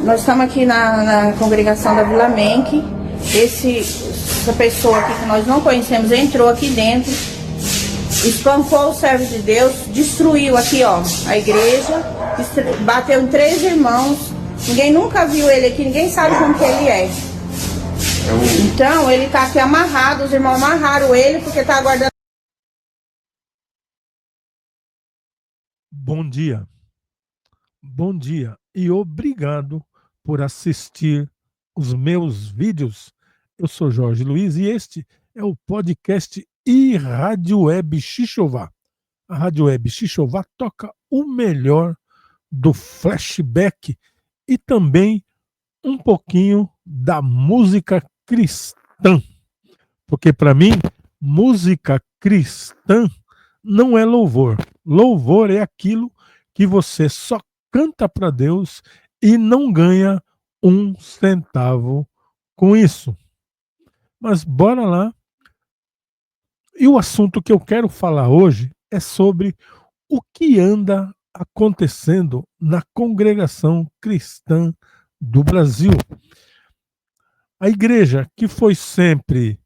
Nós estamos aqui na congregação da Vila Menck. Essa pessoa aqui que nós não conhecemos entrou aqui dentro, espancou o servo de Deus, destruiu aqui, ó, a igreja, bateu em 3 irmãos. Ninguém nunca viu ele aqui, ninguém sabe como que ele é. Então ele tá aqui amarrado, os irmãos amarraram ele porque tá aguardando. Bom dia. Bom dia e obrigado por assistir os meus vídeos. Eu sou Jorge Luiz e este é o podcast e Rádio Web Xixová. A Rádio Web Xixová toca o melhor do flashback e também um pouquinho da música cristã. Porque para mim, música cristã não é louvor. Louvor é aquilo que você só canta para Deus e não ganha um centavo com isso. Mas bora lá. E o assunto que eu quero falar hoje é sobre o que anda acontecendo na congregação cristã do Brasil. A igreja que foi sempre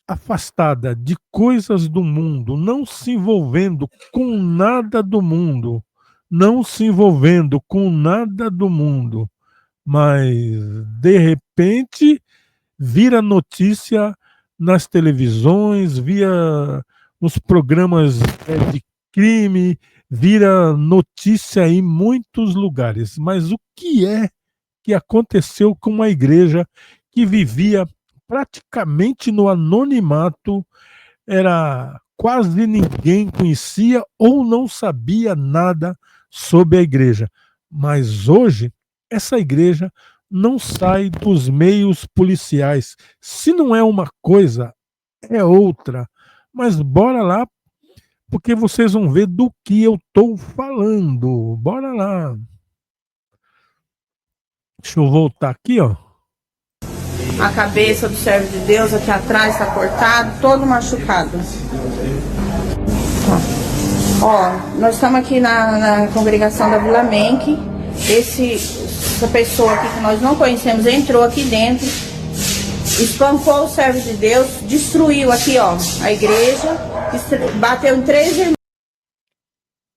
afastada de coisas do mundo, não se envolvendo com nada do mundo, mas de repente vira notícia nas televisões, via nos programas de crime, vira notícia em muitos lugares. Mas o que é que aconteceu com uma igreja que vivia praticamente no anonimato, quase ninguém conhecia ou não sabia nada sobre a igreja. Mas hoje, essa igreja não sai dos meios policiais. Se não é uma coisa, é outra. Mas bora lá, porque vocês vão ver do que eu estou falando. Bora lá. Deixa eu voltar aqui, ó. A cabeça do servo de Deus aqui atrás está cortado, todo machucado. Ó, nós estamos aqui na congregação da Vila Menck. Essa pessoa aqui que nós não conhecemos entrou aqui dentro, espancou o servo de Deus, destruiu aqui, ó, a igreja, bateu em 3 irmãos.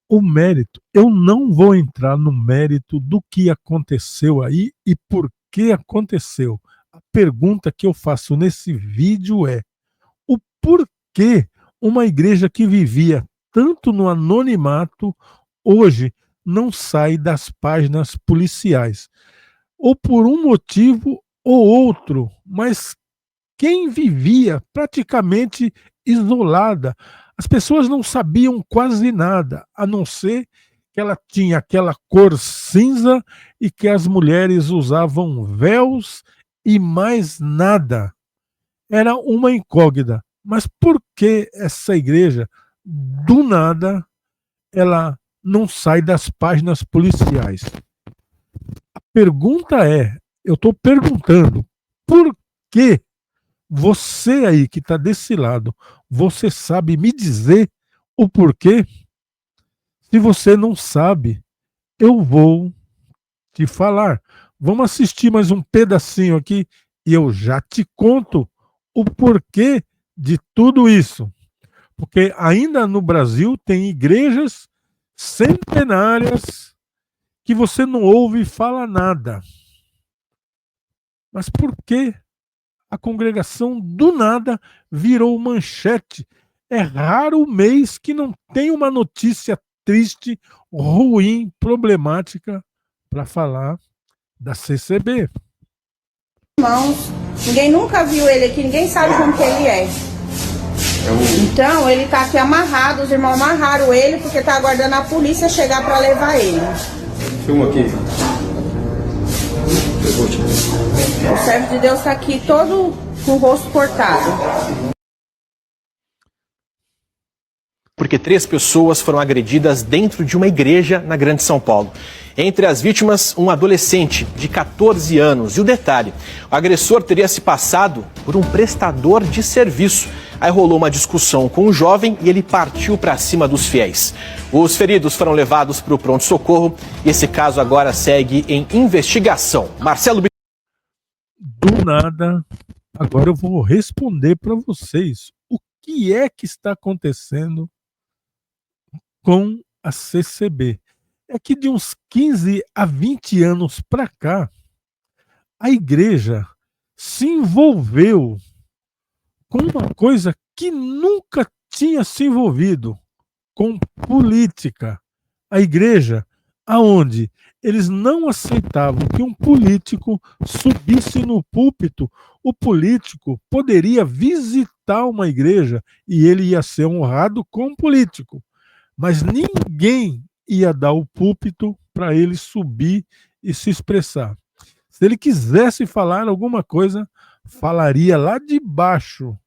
O mérito, eu não vou entrar no mérito do que aconteceu aí e por que aconteceu. A pergunta que eu faço nesse vídeo é: o porquê uma igreja que vivia tanto no anonimato hoje não sai das páginas policiais? Ou por um motivo ou outro, mas quem vivia praticamente isolada, as pessoas não sabiam quase nada, a não ser que ela tinha aquela cor cinza e que as mulheres usavam véus e mais nada. Era uma incógnita. Mas por que essa igreja, do nada, ela não sai das páginas policiais? A pergunta é, eu estou perguntando, por que você aí que está desse lado, você sabe me dizer o porquê? Se você não sabe, eu vou te falar. Vamos assistir mais um pedacinho aqui e eu já te conto o porquê de tudo isso. Porque ainda no Brasil tem igrejas centenárias que você não ouve falar nada. Mas por que a congregação do nada virou manchete? É raro o mês que não tem uma notícia triste, ruim, problemática para falar da CCB. Irmãos, ninguém nunca viu ele aqui, ninguém sabe como que ele é. Então ele tá aqui amarrado, os irmãos amarraram ele porque tá aguardando a polícia chegar para levar ele. Filma aqui. O servo de Deus tá aqui todo com o rosto cortado. Porque 3 pessoas foram agredidas dentro de uma igreja na Grande São Paulo. Entre as vítimas, um adolescente de 14 anos. E o detalhe, o agressor teria se passado por um prestador de serviço. Aí rolou uma discussão com o jovem e ele partiu para cima dos fiéis. Os feridos foram levados para o pronto-socorro e esse caso agora segue em investigação. Marcelo... Do nada, agora eu vou responder para vocês o que é que está acontecendo com a CCB. É que de uns 15 a 20 anos para cá, a igreja se envolveu com uma coisa que nunca tinha se envolvido, com política. A igreja, aonde eles não aceitavam que um político subisse no púlpito, o político poderia visitar uma igreja e ele ia ser honrado como político. Mas ninguém ia dar o púlpito para ele subir e se expressar. Se ele quisesse falar alguma coisa, falaria lá de baixo.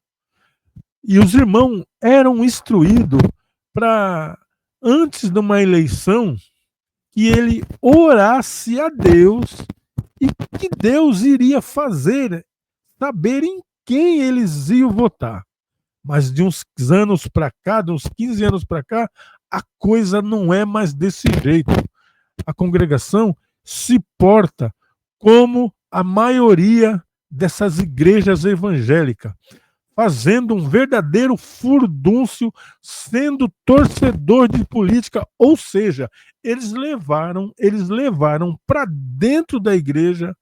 E os irmãos eram instruídos para, antes de uma eleição, que ele orasse a Deus e que Deus iria fazer saber em quem eles iam votar. Mas de uns anos para cá, de uns 15 anos para cá, a coisa não é mais desse jeito. A congregação se porta como a maioria dessas igrejas evangélicas, fazendo um verdadeiro furdúncio, sendo torcedor de política, ou seja, eles levaram para dentro da igreja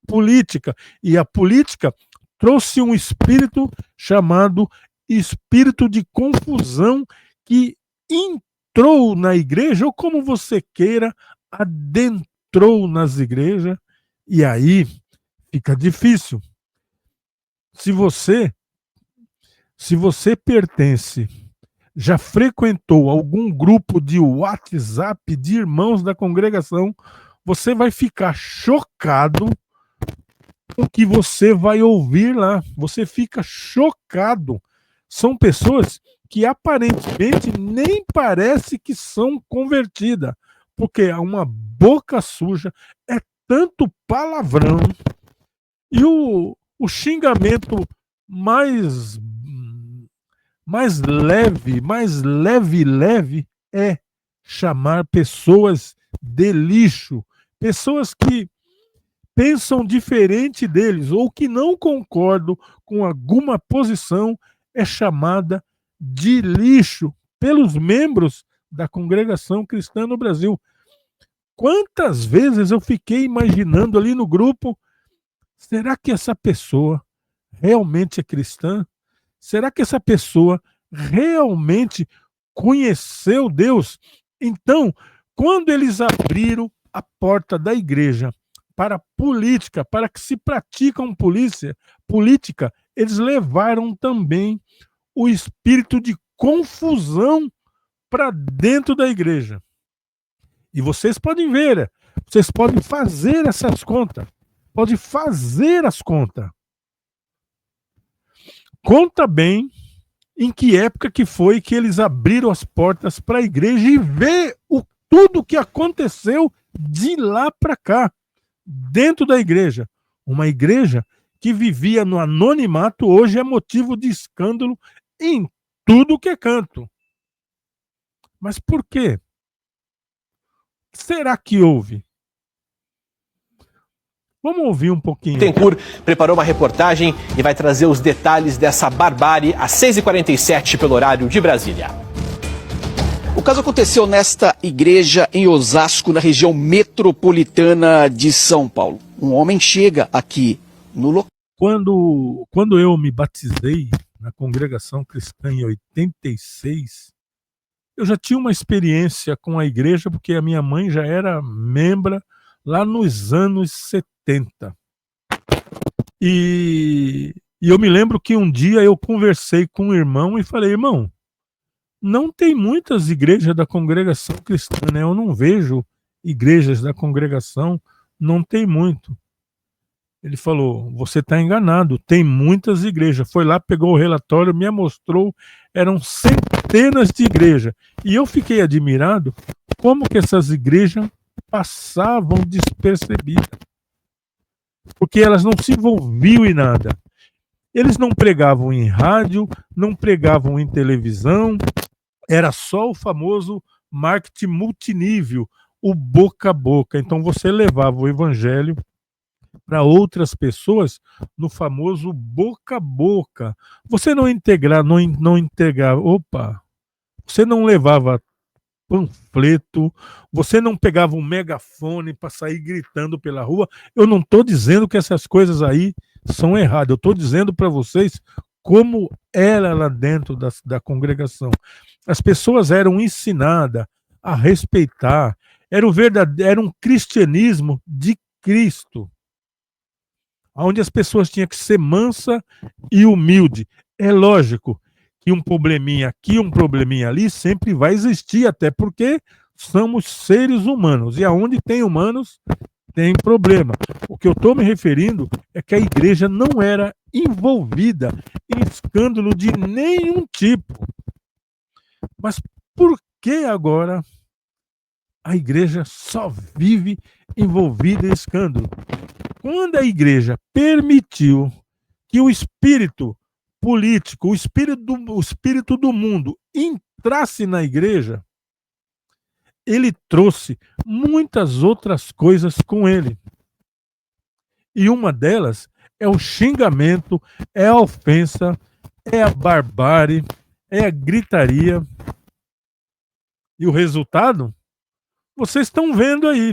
política, e a política trouxe um espírito chamado espírito de confusão que entrou na igreja, ou como você queira, adentrou nas igrejas, e aí fica difícil. Se você pertence, já frequentou algum grupo de WhatsApp de irmãos da congregação, você vai ficar chocado com o que você vai ouvir lá. Você fica chocado. São pessoas que aparentemente nem parece que são convertidas, porque é uma boca suja, é tanto palavrão, e o xingamento mais leve é chamar pessoas de lixo, pessoas que pensam diferente deles ou que não concordam com alguma posição, é chamada de lixo pelos membros da congregação cristã no Brasil. Quantas vezes eu fiquei imaginando ali no grupo, será que essa pessoa realmente é cristã? Será que essa pessoa realmente conheceu Deus? Então, quando eles abriram a porta da igreja para a política, para que se praticam política, eles levaram também o espírito de confusão para dentro da igreja. E vocês podem ver, vocês podem fazer essas contas. Pode fazer as contas. Conta bem em que época que foi que eles abriram as portas para a igreja e vê tudo o que aconteceu de lá para cá, dentro da igreja. Uma igreja que vivia no anonimato, hoje é motivo de escândalo em tudo que é canto. Mas por quê? Será que houve? Vamos ouvir um pouquinho. Bittencourt preparou uma reportagem e vai trazer os detalhes dessa barbárie às 6h47 pelo horário de Brasília. O caso aconteceu nesta igreja em Osasco, na região metropolitana de São Paulo. Um homem chega aqui no local. Quando eu me batizei na congregação cristã em 86, eu já tinha uma experiência com a igreja, porque a minha mãe já era membra lá nos anos 70. E eu me lembro que um dia eu conversei com um irmão e falei, irmão, não tem muitas igrejas da congregação cristã, né? Eu não vejo igrejas da congregação, não tem muito. Ele falou, você está enganado, tem muitas igrejas. Foi lá, pegou o relatório, me mostrou, eram centenas de igrejas. E eu fiquei admirado como que essas igrejas passavam despercebidas. Porque elas não se envolviam em nada. Eles não pregavam em rádio, não pregavam em televisão, era só o famoso marketing multinível, o boca a boca. Então você levava o evangelho para outras pessoas no famoso boca a boca. Você não você não levava panfleto, você não pegava um megafone para sair gritando pela rua. Eu não estou dizendo que essas coisas aí são erradas, eu estou dizendo para vocês como era lá dentro da congregação. As pessoas eram ensinadas a respeitar, era um cristianismo de Cristo, onde as pessoas tinham que ser mansa e humilde. É lógico que um probleminha aqui, um probleminha ali, sempre vai existir, até porque somos seres humanos. E aonde tem humanos, tem problema. O que eu estou me referindo é que a igreja não era envolvida em escândalo de nenhum tipo. Mas por que agora a igreja só vive envolvida em escândalo? Quando a igreja permitiu que o espírito político, o espírito do mundo entrasse na igreja, ele trouxe muitas outras coisas com ele. E uma delas é o xingamento, é a ofensa, é a barbárie, é a gritaria. E o resultado? Vocês estão vendo aí.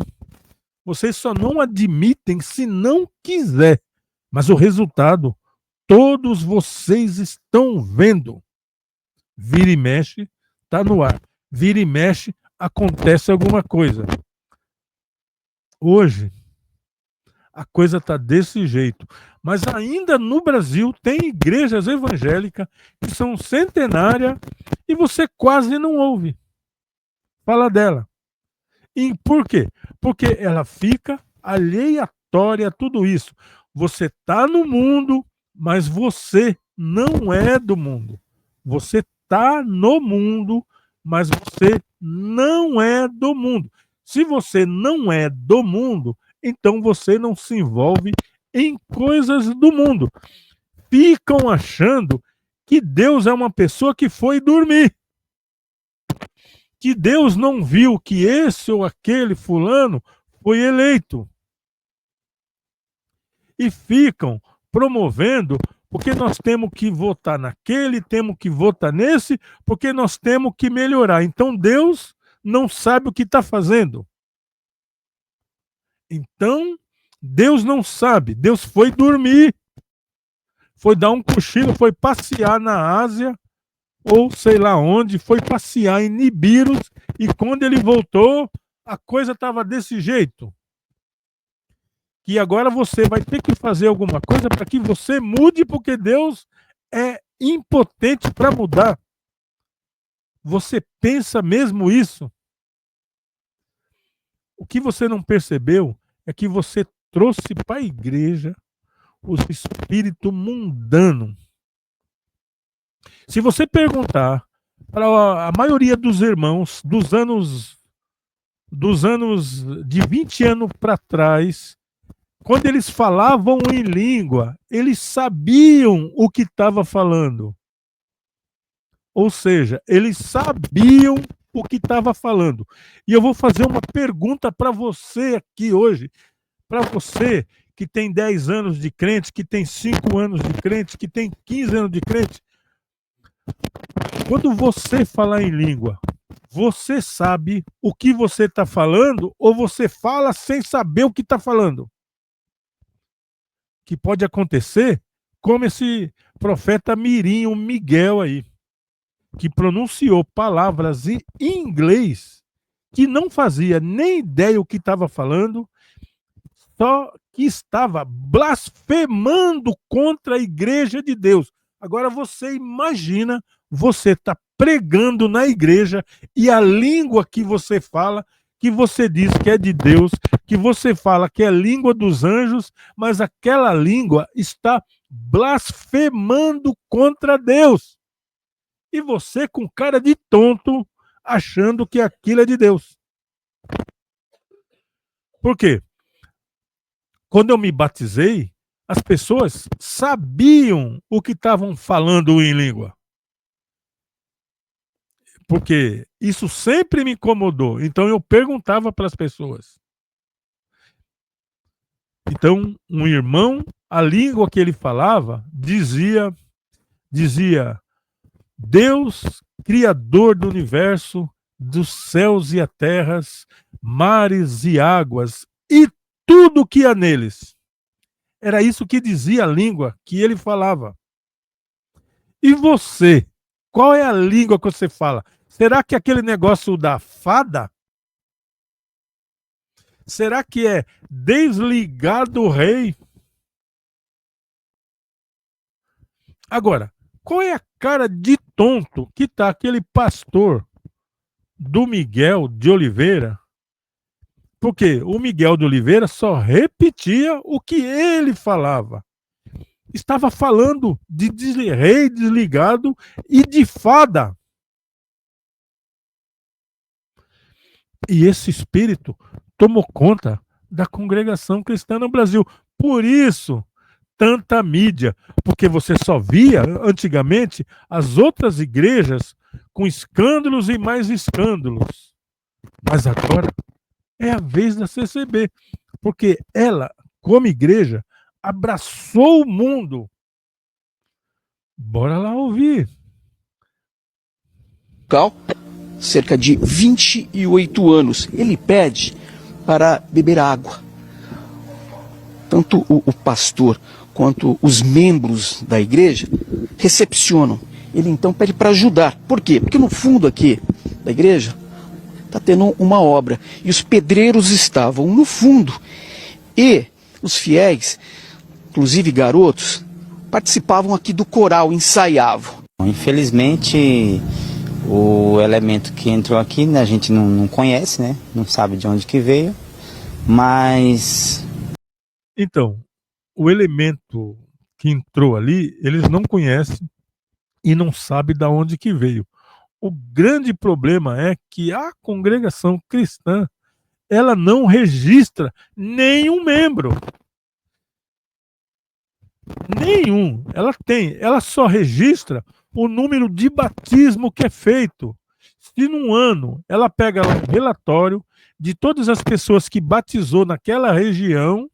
Vocês só não admitem se não quiser. Mas o resultado, todos vocês estão vendo. Vira e mexe, está no ar. Vira e mexe, acontece alguma coisa. Hoje, a coisa está desse jeito. Mas ainda no Brasil tem igrejas evangélicas que são centenárias e você quase não ouve falar dela. E por quê? Porque ela fica aleatória a tudo isso. Você está no mundo, mas você não é do mundo. Você está no mundo, mas você não é do mundo. Se você não é do mundo, então você não se envolve em coisas do mundo. Ficam achando que Deus é uma pessoa que foi dormir. Que Deus não viu que esse ou aquele fulano foi eleito. E ficam promovendo, porque nós temos que votar naquele, temos que votar nesse, porque nós temos que melhorar. Então Deus não sabe o que está fazendo. Então, Deus não sabe. Deus foi dormir, foi dar um cochilo, foi passear na Ásia, ou sei lá onde, foi passear em Nibiru, e quando ele voltou, a coisa estava desse jeito. Que agora você vai ter que fazer alguma coisa para que você mude, porque Deus é impotente para mudar. Você pensa mesmo isso? O que você não percebeu é que você trouxe para a igreja os espíritos mundanos. Se você perguntar para a maioria dos irmãos dos anos de 20 anos para trás, quando eles falavam em língua, eles sabiam o que estava falando. Ou seja, eles sabiam o que estava falando. E eu vou fazer uma pergunta para você aqui hoje, para você que tem 10 anos de crente, que tem 5 anos de crente, que tem 15 anos de crente. Quando você falar em língua, você sabe o que você está falando ou você fala sem saber o que está falando? Que pode acontecer como esse profeta Mirim, o Miguel aí, que pronunciou palavras em inglês que não fazia nem ideia o que estava falando, só que estava blasfemando contra a igreja de Deus. Agora você imagina, você está pregando na igreja e a língua que você fala, que você diz que é de Deus, que você fala que é a língua dos anjos, mas aquela língua está blasfemando contra Deus. E você com cara de tonto, achando que aquilo é de Deus. Por quê? Quando eu me batizei, as pessoas sabiam o que estavam falando em língua. Porque isso sempre me incomodou. Então eu perguntava para as pessoas. Então, um irmão, a língua que ele falava, dizia: Deus, Criador do universo, dos céus e a terras, mares e águas, e tudo que há neles. Era isso que dizia a língua que ele falava. E você? Qual é a língua que você fala? Será que é aquele negócio da fada? Será que é desligar do rei? Agora, qual é a cara de tonto que tá aquele pastor do Miguel de Oliveira? Porque o Miguel de Oliveira só repetia o que ele falava. Estava falando de rei desligado e de fada. E esse espírito tomou conta da congregação cristã no Brasil. Por isso, tanta mídia. Porque você só via, antigamente, as outras igrejas com escândalos e mais escândalos. Mas agora é a vez da CCB. Porque ela, como igreja, abraçou o mundo. Bora lá ouvir. Cerca de 28 anos. Ele pede para beber água. Tanto o pastor quanto os membros da igreja recepcionam. Ele então pede para ajudar. Por quê? Porque no fundo aqui da igreja está tendo uma obra. E os pedreiros estavam no fundo. E os fiéis, inclusive garotos, participavam aqui do coral, ensaiavam. Infelizmente, o elemento que entrou aqui, né, a gente não conhece, né? Não sabe de onde que veio, mas... Então, o elemento que entrou ali, eles não conhecem e não sabem de onde que veio. O grande problema é que a congregação cristã, ela não registra nenhum membro. Nenhum. Ela só registra o número de batismo que é feito. Se num ano ela pega lá um relatório de todas as pessoas que batizou naquela região,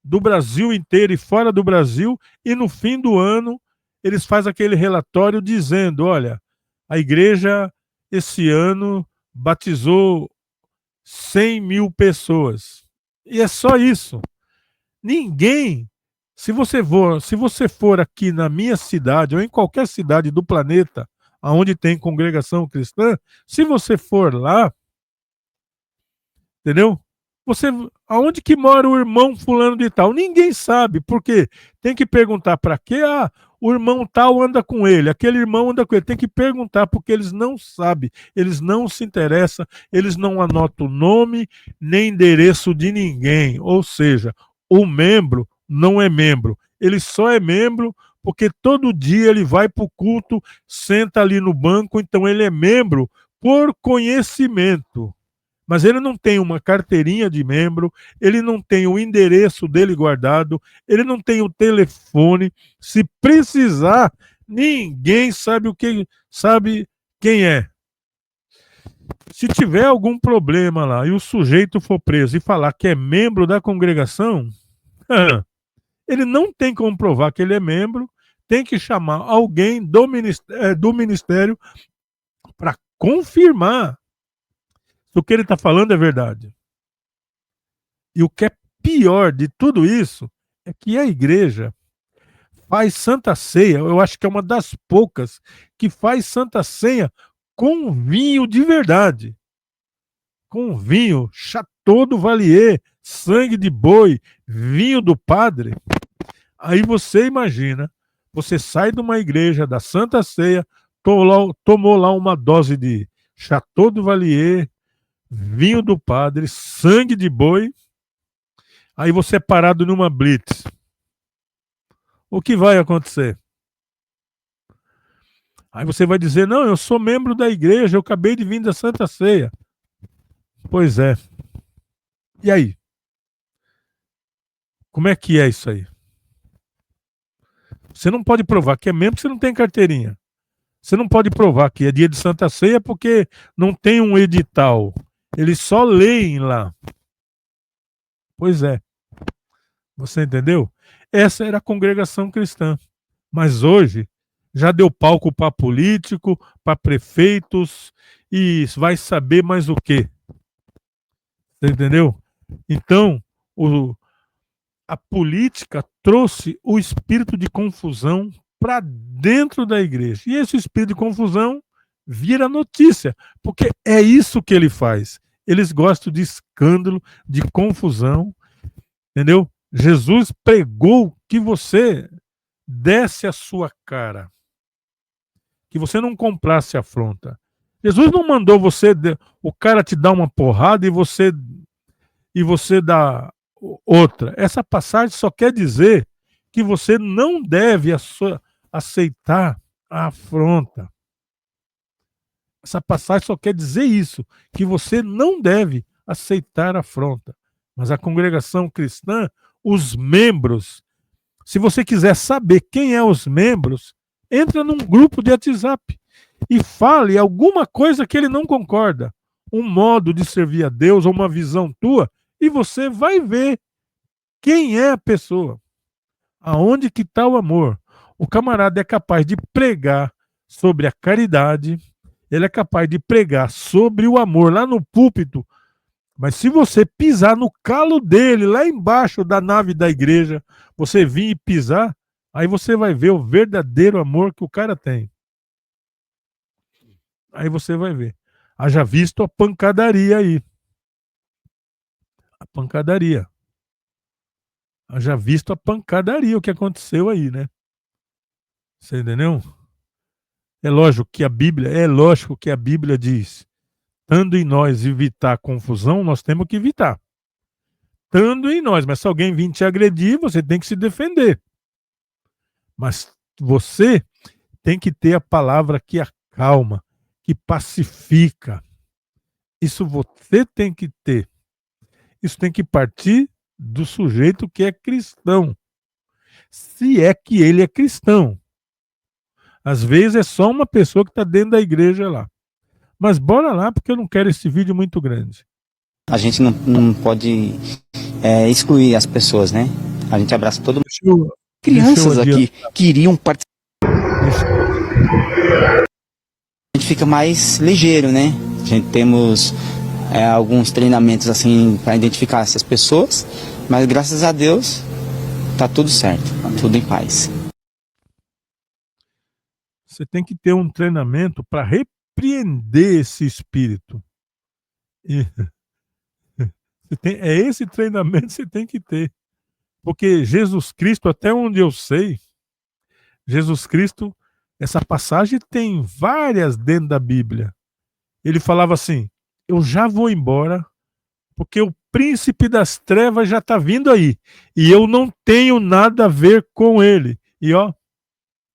do Brasil inteiro e fora do Brasil, e no fim do ano eles fazem aquele relatório dizendo: olha, a igreja esse ano batizou 100 mil pessoas. E é só isso. Ninguém, se você for aqui na minha cidade ou em qualquer cidade do planeta onde tem congregação cristã, se você for lá, entendeu? Aonde que mora o irmão fulano de tal? Ninguém sabe, porque tem que perguntar para quê? Ah, o irmão tal anda com ele, aquele irmão anda com ele. Tem que perguntar, porque eles não sabem, eles não se interessam, eles não anotam o nome nem endereço de ninguém. Ou seja, o membro não é membro. Ele só é membro porque todo dia ele vai para o culto, senta ali no banco, então ele é membro por conhecimento. Mas ele não tem uma carteirinha de membro, ele não tem o endereço dele guardado, ele não tem o telefone. Se precisar, ninguém sabe quem é. Se tiver algum problema lá e o sujeito for preso e falar que é membro da congregação, ele não tem como provar que ele é membro, tem que chamar alguém do ministério para confirmar se o que ele está falando é verdade. E o que é pior de tudo isso é que a igreja faz Santa Ceia, eu acho que é uma das poucas que faz Santa Ceia com vinho de verdade. Com vinho, Chateau do Valier, sangue de boi, vinho do padre. Aí você imagina, você sai de uma igreja da Santa Ceia, tomou lá uma dose de Chateau do Valier, vinho do padre, sangue de boi, aí você é parado numa blitz. O que vai acontecer? Aí você vai dizer: não, eu sou membro da igreja, eu acabei de vir da Santa Ceia. Pois é. E aí? Como é que é isso aí? Você não pode provar que é membro porque você não tem carteirinha. Você não pode provar que é dia de Santa Ceia porque não tem um edital. Eles só leem lá. Pois é. Você entendeu? Essa era a congregação cristã. Mas hoje já deu palco para político, para prefeitos e vai saber mais o quê. Você entendeu? Então, a política trouxe o espírito de confusão para dentro da igreja. E esse espírito de confusão vira notícia, porque é isso que ele faz. Eles gostam de escândalo, de confusão, entendeu? Jesus pregou que você desse a sua cara, que você não comprasse afronta. Jesus não mandou o cara te dar uma porrada e você dá outra. Essa passagem só quer dizer que você não deve aceitar a afronta. Essa passagem só quer dizer isso, que você não deve aceitar a afronta. Mas a congregação cristã, os membros, se você quiser saber quem é os membros, entra num grupo de WhatsApp e fale alguma coisa que ele não concorda, um modo de servir a Deus ou uma visão tua, e você vai ver quem é a pessoa, aonde que está o amor. O camarada é capaz de pregar sobre a caridade, ele é capaz de pregar sobre o amor lá no púlpito, mas se você pisar no calo dele, lá embaixo da nave da igreja, você vir e pisar, aí você vai ver o verdadeiro amor que o cara tem. Aí você vai ver. Haja visto a pancadaria aí. A pancadaria. Haja visto a pancadaria, o que aconteceu aí, né? Você entendeu? É lógico que a Bíblia diz, estando em nós evitar confusão, nós temos que evitar. Estando em nós, mas se alguém vir te agredir, você tem que se defender. Mas você tem que ter a palavra que acalma, que pacifica. Isso você tem que ter. Isso tem que partir do sujeito que é cristão. Se é que ele é cristão. Às vezes é só uma pessoa que está dentro da igreja lá. Mas bora lá, porque eu não quero esse vídeo muito grande. A gente não pode excluir as pessoas, né? A gente abraça todo mundo. Crianças aqui que iriam participar. A gente fica mais ligeiro, né? A gente temos alguns treinamentos assim para identificar essas pessoas, mas graças a Deus tá tudo certo, tá tudo em paz. Você tem que ter um treinamento para repreender esse espírito. É esse treinamento que você tem que ter. Porque Jesus Cristo, até onde eu sei, Jesus Cristo, essa passagem tem várias dentro da Bíblia. Ele falava assim, eu já vou embora, porque o príncipe das trevas já está vindo aí, e eu não tenho nada a ver com ele. E ó,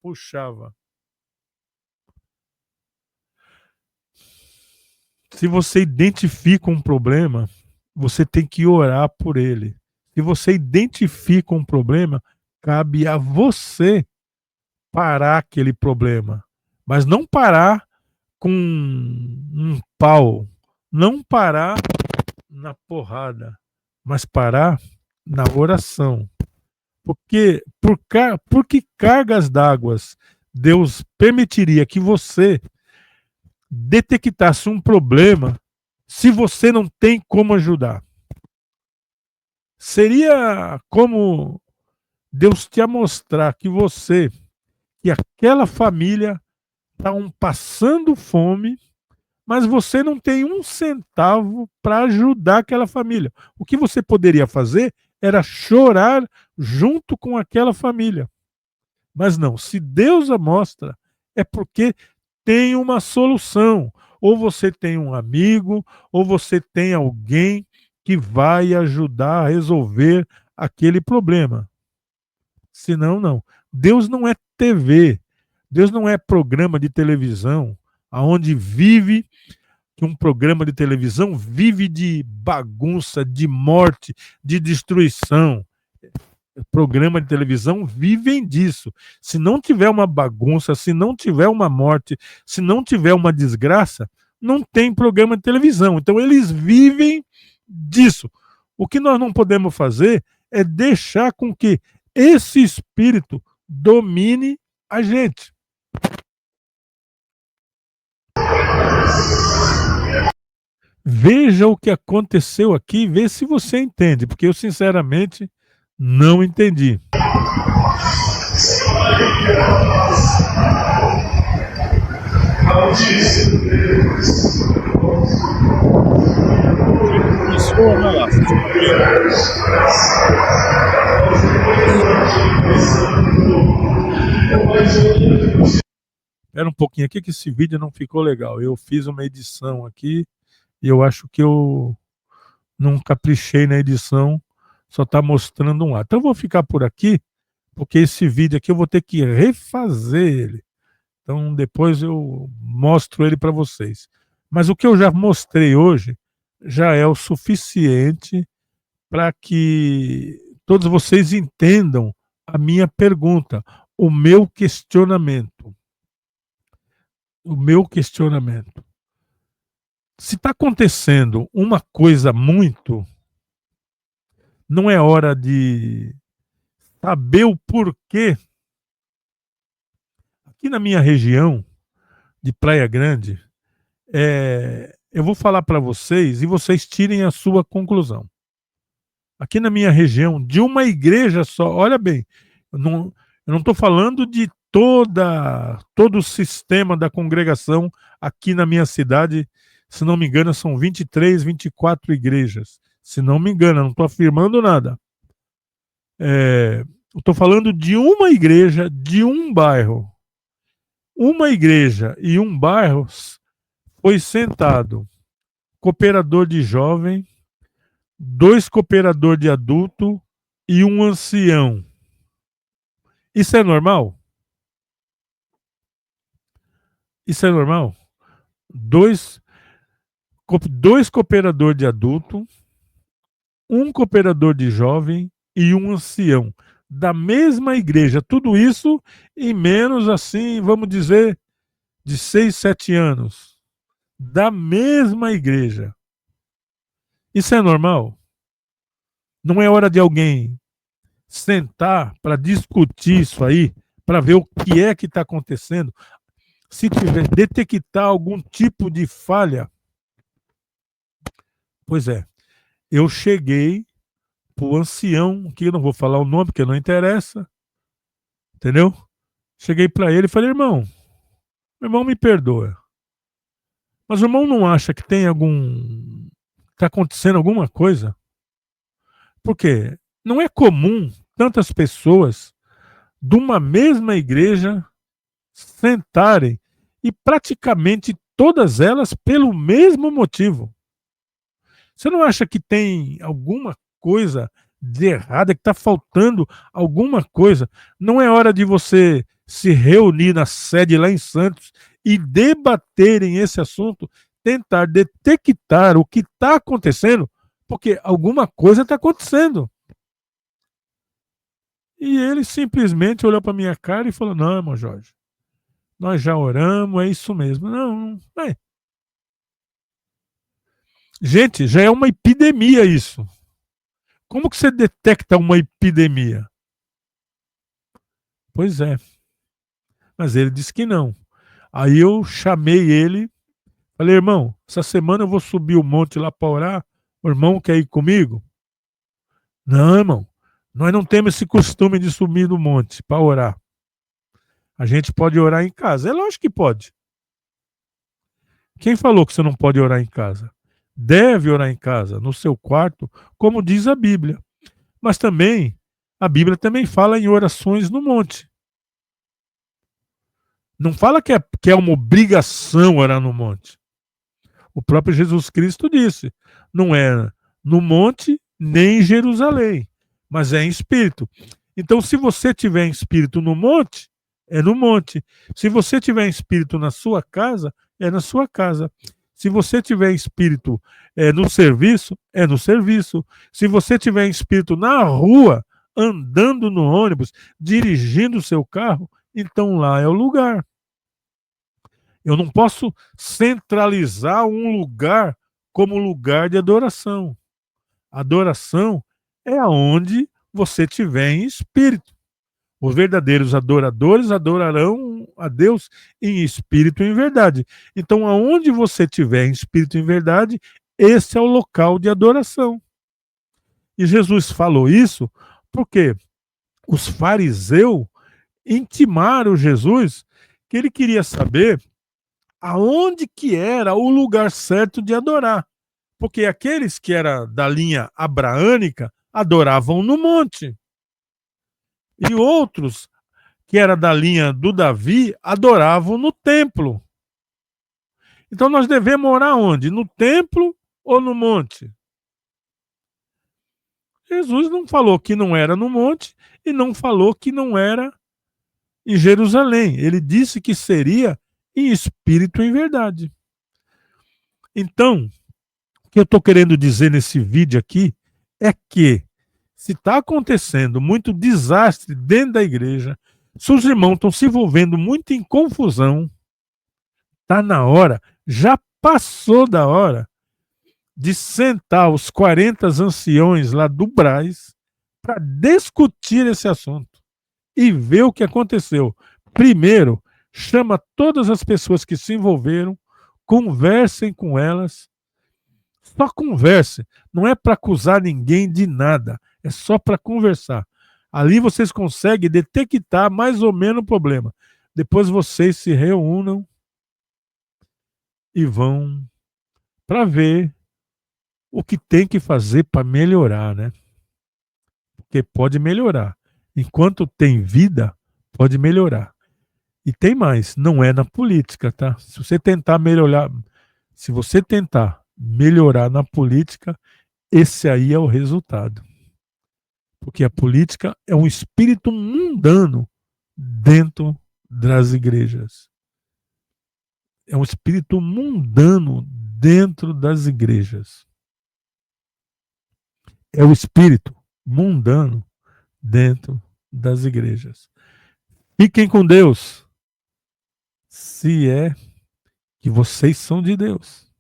puxava. Se você identifica um problema, você tem que orar por ele. Se você identifica um problema, cabe a você parar aquele problema. Mas não parar com um pau. Não parar na porrada. Mas parar na oração. Por que cargas d'água Deus permitiria que você detectasse um problema se você não tem como ajudar? Seria como Deus te mostrar que aquela família está passando fome, mas você não tem um centavo para ajudar aquela família. O que você poderia fazer era chorar junto com aquela família. Mas não, se Deus a mostra, é porque tem uma solução. Ou você tem um amigo, ou você tem alguém que vai ajudar a resolver aquele problema. Senão, não. Deus não é TV. Deus não é programa de televisão, onde vive, que um programa de televisão vive de bagunça, de morte, de destruição. programa de televisão vivem disso. Se não tiver uma bagunça, se não tiver uma morte, se não tiver uma desgraça, não tem programa de televisão. Então eles vivem disso. O que nós não podemos fazer é deixar com que esse espírito domine a gente. Veja o que aconteceu aqui, vê se você entende, porque eu sinceramente não entendi. Espera um pouquinho aqui que esse vídeo não ficou legal. Eu fiz uma edição aqui e eu acho que eu não caprichei na edição, só está mostrando um lado. Então eu vou ficar por aqui, porque esse vídeo aqui eu vou ter que refazer ele. Então depois eu mostro ele para vocês. Mas o que eu já mostrei hoje já é o suficiente para que todos vocês entendam a minha pergunta, o meu questionamento. O meu questionamento. Se está acontecendo uma coisa muito, não é hora de saber o porquê. Aqui na minha região de Praia Grande, eu vou falar para vocês e vocês tirem a sua conclusão. Aqui na minha região, de uma igreja só, olha bem, eu não estou falando de todo o sistema da congregação aqui na minha cidade. Se não me engano, são 23, 24 igrejas. Se não me engano, não estou afirmando nada. Eu estou falando de uma igreja, de um bairro. Uma igreja e um bairro foi sentado cooperador de jovem, 2 cooperador de adulto e um ancião. Isso é normal? Isso é normal? Dois cooperadores de adulto, um cooperador de jovem e um ancião. Da mesma igreja. Tudo isso em menos, assim, vamos dizer, de 6, 7 anos. Da mesma igreja. Isso é normal? Não é hora de alguém sentar para discutir isso aí, para ver o que é que está acontecendo? Se tiver, detectar algum tipo de falha. Pois é, eu cheguei para o ancião, que eu não vou falar o nome, porque não interessa, entendeu? Cheguei para ele e falei, irmão me perdoa, mas o irmão não acha que tem está acontecendo alguma coisa? Porque não é comum tantas pessoas de uma mesma igreja sentarem e praticamente todas elas pelo mesmo motivo. Você não acha que tem alguma coisa de errada, que está faltando alguma coisa? Não é hora de você se reunir na sede lá em Santos e debaterem esse assunto, tentar detectar o que está acontecendo, porque alguma coisa está acontecendo. E ele simplesmente olhou para minha cara e falou, não, irmão Jorge, nós já oramos, é isso mesmo. Não, é. Gente, já é uma epidemia isso. Como que você detecta uma epidemia? Pois é. Mas ele disse que não. Aí eu chamei ele, falei, irmão, essa semana eu vou subir o monte lá para orar, o irmão quer ir comigo? Não, irmão, nós não temos esse costume de subir no monte para orar. A gente pode orar em casa. É lógico que pode. Quem falou que você não pode orar em casa? Deve orar em casa, no seu quarto, como diz a Bíblia. Mas também, a Bíblia também fala em orações no monte. Não fala que é uma obrigação orar no monte. O próprio Jesus Cristo disse, não é no monte nem em Jerusalém, mas é em espírito. Então, se você tiver em espírito no monte, é no monte. Se você tiver em espírito na sua casa, é na sua casa. Se você tiver em espírito no serviço, é no serviço. Se você tiver em espírito na rua, andando no ônibus, dirigindo o seu carro, então lá é o lugar. Eu não posso centralizar um lugar como lugar de adoração. Adoração é aonde você estiver em espírito. Os verdadeiros adoradores adorarão a Deus em espírito e em verdade. Então, aonde você estiver em espírito e em verdade, esse é o local de adoração. E Jesus falou isso porque os fariseus intimaram Jesus que ele queria saber aonde que era o lugar certo de adorar. Porque aqueles que eram da linha abraânica adoravam no monte. E outros que eram da linha do Davi adoravam no templo. Então nós devemos orar onde? No templo ou no monte? Jesus não falou que não era no monte e não falou que não era em Jerusalém. Ele disse que seria em espírito e em verdade. Então, o que eu estou querendo dizer nesse vídeo aqui é que se está acontecendo muito desastre dentro da igreja, se os irmãos estão se envolvendo muito em confusão, está na hora, já passou da hora, de sentar os 40 anciões lá do Brás para discutir esse assunto e ver o que aconteceu. Primeiro, chama todas as pessoas que se envolveram, conversem com elas, só converse, não é para acusar ninguém de nada, é só para conversar. Ali vocês conseguem detectar mais ou menos o problema. Depois vocês se reúnam e vão para ver o que tem que fazer para melhorar, né? Porque pode melhorar. Enquanto tem vida, pode melhorar. E tem mais, não é na política, tá? Se você tentar melhorar na política, esse aí é o resultado. Porque a política é um espírito mundano dentro das igrejas. É um espírito mundano dentro das igrejas. É o espírito mundano dentro das igrejas. Fiquem com Deus, se é que vocês são de Deus.